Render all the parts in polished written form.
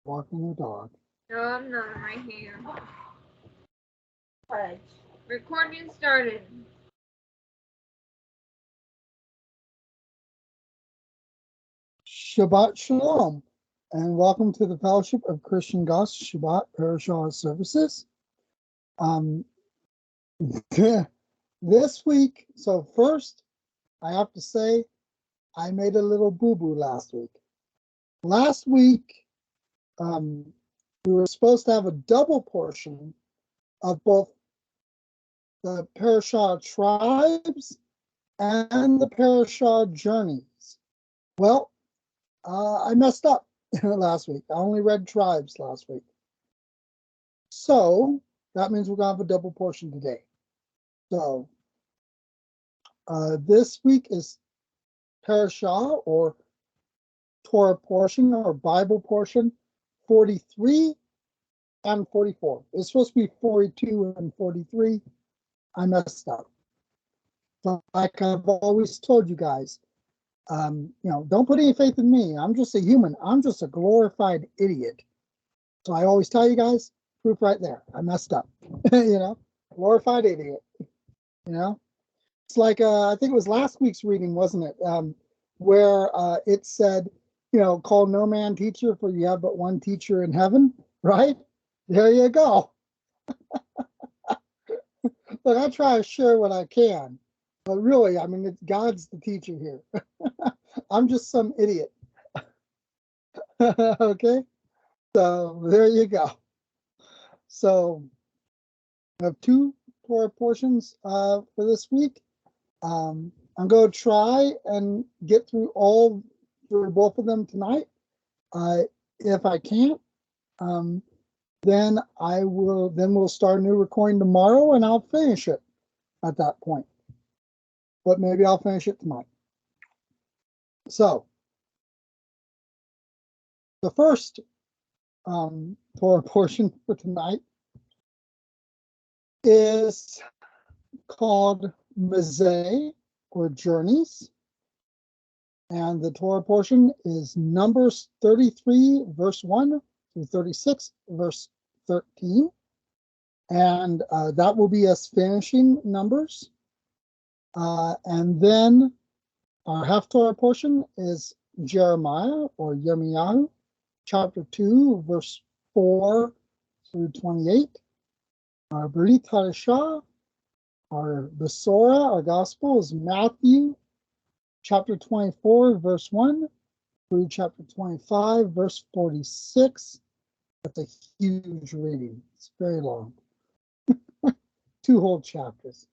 Walking the dog. No, I'm not right here. Pledge. Recording started. Shabbat Shalom, and welcome to the Fellowship of Christian Gospel Shabbat Parasha services. This week, so first, I have to say, I made a little boo-boo last week. Last week, we were supposed to have a double portion of both the Parasha tribes and the Parasha journeys. Well, I messed up last week. I only read tribes last week. So that means we're going to have a double portion today. So this week is Parasha or Torah portion or Bible portion 43 and 44. It's supposed to be 42 and 43. I messed up. But like I've always told you guys, don't put any faith in me. I'm just a human. I'm just a glorified idiot. So I always tell you guys, proof right there. I messed up. Glorified idiot. It's like I think it was last week's reading, wasn't it? Where it said, call no man teacher, for you have but one teacher in heaven, right? There you go. Look, I try to share what I can, but really, I mean, God's the teacher here. I'm just some idiot. Okay, so there you go. So I have two Torah portions for this week. I'm going to try and get through both of them tonight. If I can't, then we'll start a new recording tomorrow, and I'll finish it at that point. But maybe I'll finish it tonight. So the first Torah portion for tonight is called Mazeh, or Journeys. And the Torah portion is Numbers 33, verse 1 through 36, verse 13. And that will be us finishing Numbers. And then our Haftorah portion is Jeremiah, or Yirmiyahu, chapter 2, verse 4 through 28. Our Brit Hadashah, our Besorah, our Gospel, is Matthew, chapter 24, verse 1 through chapter 25, verse 46. That's a huge reading. It's very long. 2 whole chapters.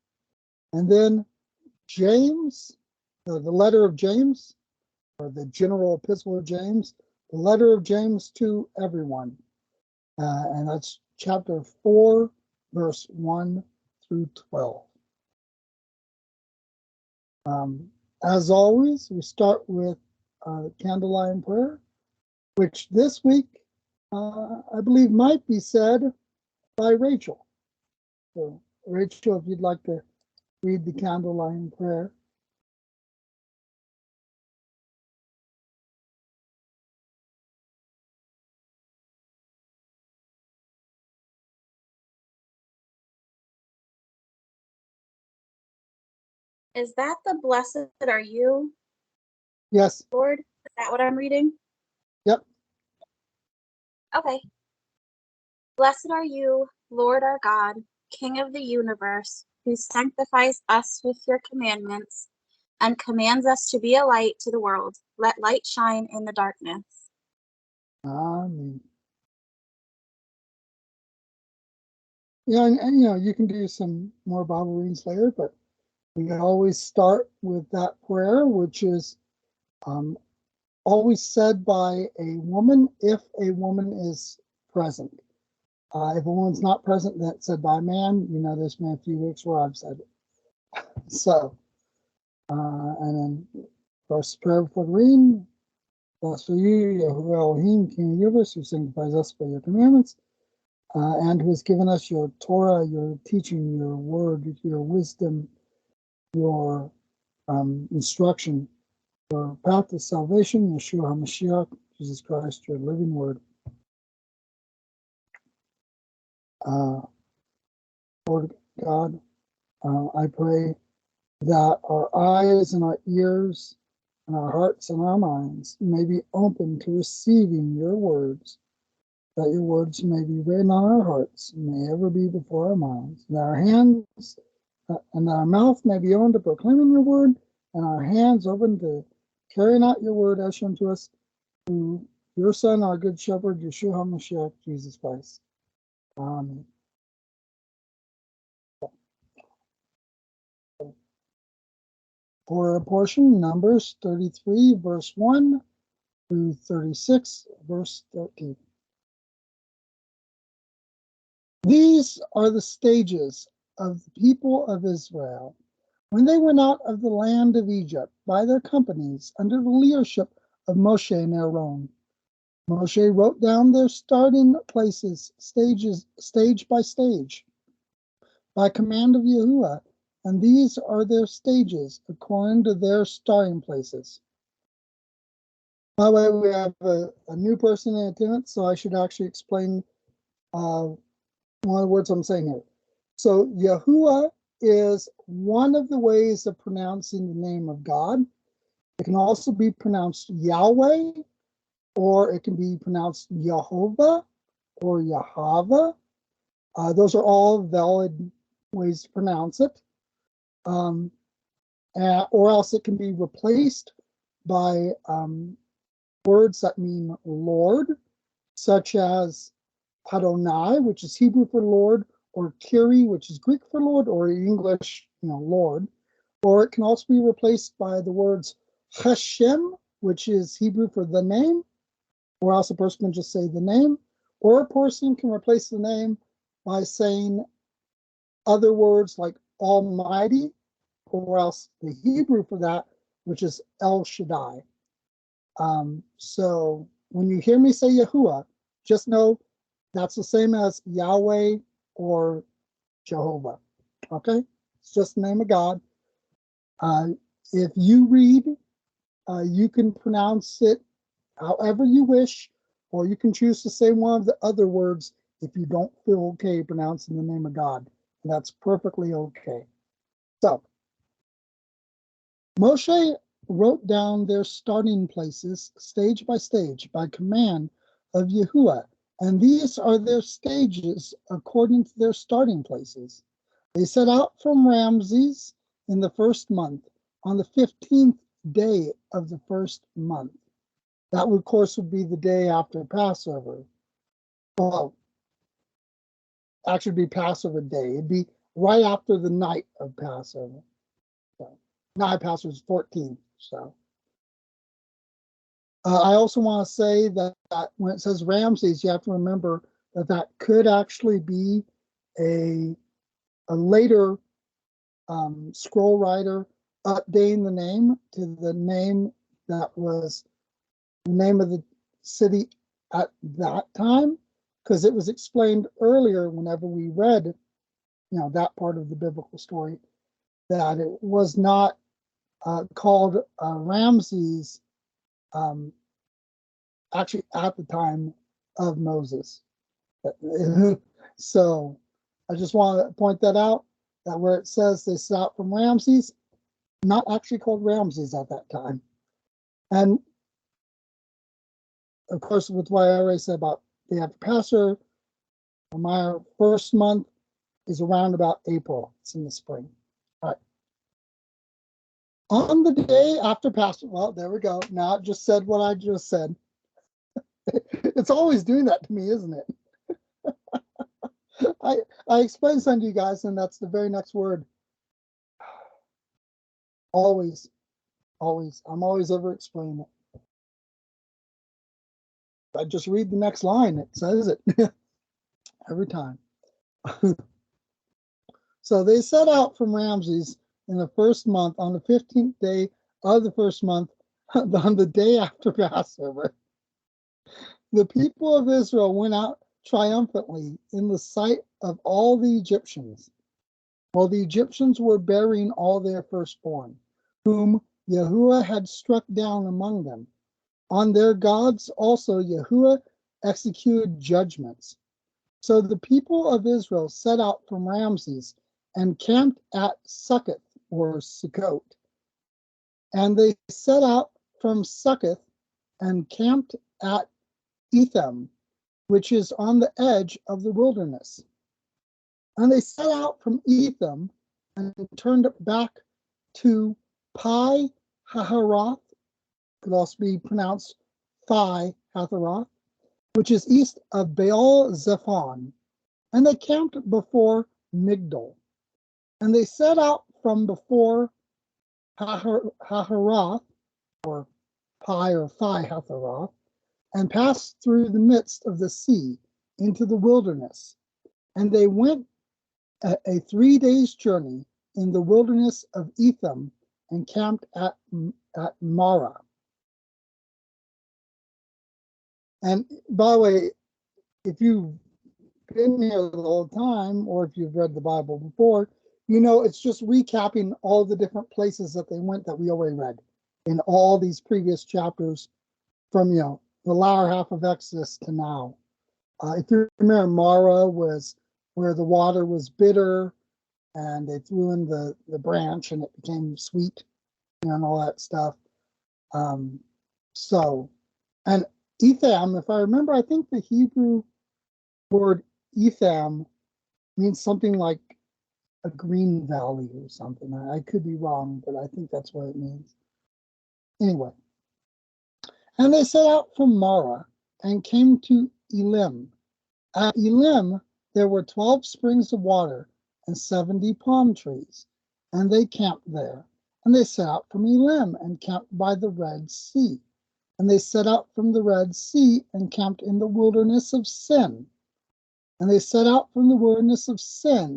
And then James, the letter of James, or the general epistle of James, the letter of James to everyone. And that's chapter 4, verse 1 through 12. As always, we start with candlelight prayer, which this week I believe might be said by Rachel. So, Rachel, if you'd like to read the candlelight prayer. Is that the blessed are you, Yes. Lord? Is that what I'm reading? Yep. Okay. Blessed are you, Lord our God, King of the universe, who sanctifies us with your commandments and commands us to be a light to the world. Let light shine in the darkness. Amen. Yeah, and you can do some more Bible readings later, but we always start with that prayer, which is always said by a woman if a woman is present. If a woman's not present, that's said by a man. There's been a few weeks where I've said it. So, and then first prayer before the reading. Blessed are you, Yahuwah Elohim, King of the universe, who sanctifies us by your commandments, and who has given us your Torah, your teaching, your word, your wisdom, your instruction, your path to salvation, Yeshua HaMashiach, Jesus Christ, your living word. Uh, Lord God, I pray that our eyes and our ears and our hearts and our minds may be open to receiving your words, that your words may be written on our hearts, may ever be before our minds, that our hands and that our mouth may be open to proclaiming your word, and our hands open to carrying out your word as shown to us through your Son, our good shepherd, Yeshua HaMashiach, Jesus Christ. Amen. For a portion, Numbers 33, verse 1 through 36, verse 13. These are the stages of the people of Israel when they went out of the land of Egypt by their companies under the leadership of Moshe and Aaron. Moshe wrote down their starting places, stage by stage, by command of Yahuwah, and these are their stages according to their starting places. By the way, we have a new person in attendance, so I should actually explain one of the words I'm saying here. So Yahuwah is one of the ways of pronouncing the name of God. It can also be pronounced Yahweh, or it can be pronounced Yehovah or Yahweh. Those are all valid ways to pronounce it. Or else it can be replaced by words that mean Lord, such as Adonai, which is Hebrew for Lord, or Kyrie, which is Greek for Lord, or English, Lord. Or it can also be replaced by the words Hashem, which is Hebrew for the name, or else a person can just say the name, or a person can replace the name by saying other words like Almighty, or else the Hebrew for that, which is El Shaddai. So when you hear me say Yahuwah, just know that's the same as Yahweh or Jehovah. Okay? It's just the name of God. If you read, you can pronounce it however you wish, or you can choose to say one of the other words if you don't feel okay pronouncing the name of God. And that's perfectly okay. So, Moshe wrote down their starting places stage by command of Yahuwah, and these are their stages according to their starting places. They set out from Ramses in the first month, on the 15th day of the first month. That, of course, would be the day after Passover. Well, actually be Passover day. It'd be right after the night of Passover. So, night of Passover is 14th. So, I also want to say that when it says Ramses, you have to remember that that could actually be a later scroll writer updating the name to the name that was the name of the city at that time, because it was explained earlier whenever we read, that part of the biblical story, that it was not called Ramses actually at the time of Moses. So I just want to point that out, that where it says they set out from Ramses, not actually called Ramses at that time. And of course, with what I already said about the after Passover, my first month is around about April. It's in the spring. All right. On the day after Passover, well, there we go. Now it just said what I just said. It's always doing that to me, isn't it? I explained something to you guys, and that's the very next word. Always, always. I'm always over explaining it. I just read the next line. It says it every time. So they set out from Ramses in the first month, on the 15th day of the first month, on the day after Passover. The people of Israel went out triumphantly in the sight of all the Egyptians, while the Egyptians were burying all their firstborn, whom Yahuwah had struck down among them. On their gods also Yahuwah executed judgments. So the people of Israel set out from Ramses and camped at Succoth or Sukkot. And they set out from Succoth and camped at Etham, which is on the edge of the wilderness. And they set out from Etham and turned back to Pi Hahiroth, could also be pronounced Phi Hahiroth, which is east of Baal Zephon. And they camped before Migdol. And they set out from before Hahiroth, or Pi or Phi Hahiroth, and passed through the midst of the sea into the wilderness. And they went a 3 days' journey in the wilderness of Etham and camped at Marah. And by the way, if you've been here the whole time, or if you've read the Bible before, you know it's just recapping all the different places that they went that we already read in all these previous chapters from, the latter half of Exodus to now. If you remember, Marah was where the water was bitter, and they threw in the branch and it became sweet, and all that stuff. And Etham, if I remember, I think the Hebrew word Etham means something like a green valley or something. I could be wrong, but I think that's what it means. Anyway, and they set out from Marah and came to Elim. At Elim, there were 12 springs of water and 70 palm trees, and they camped there. And they set out from Elim and camped by the Red Sea. And they set out from the Red Sea and camped in the wilderness of Sin. And they set out from the wilderness of Sin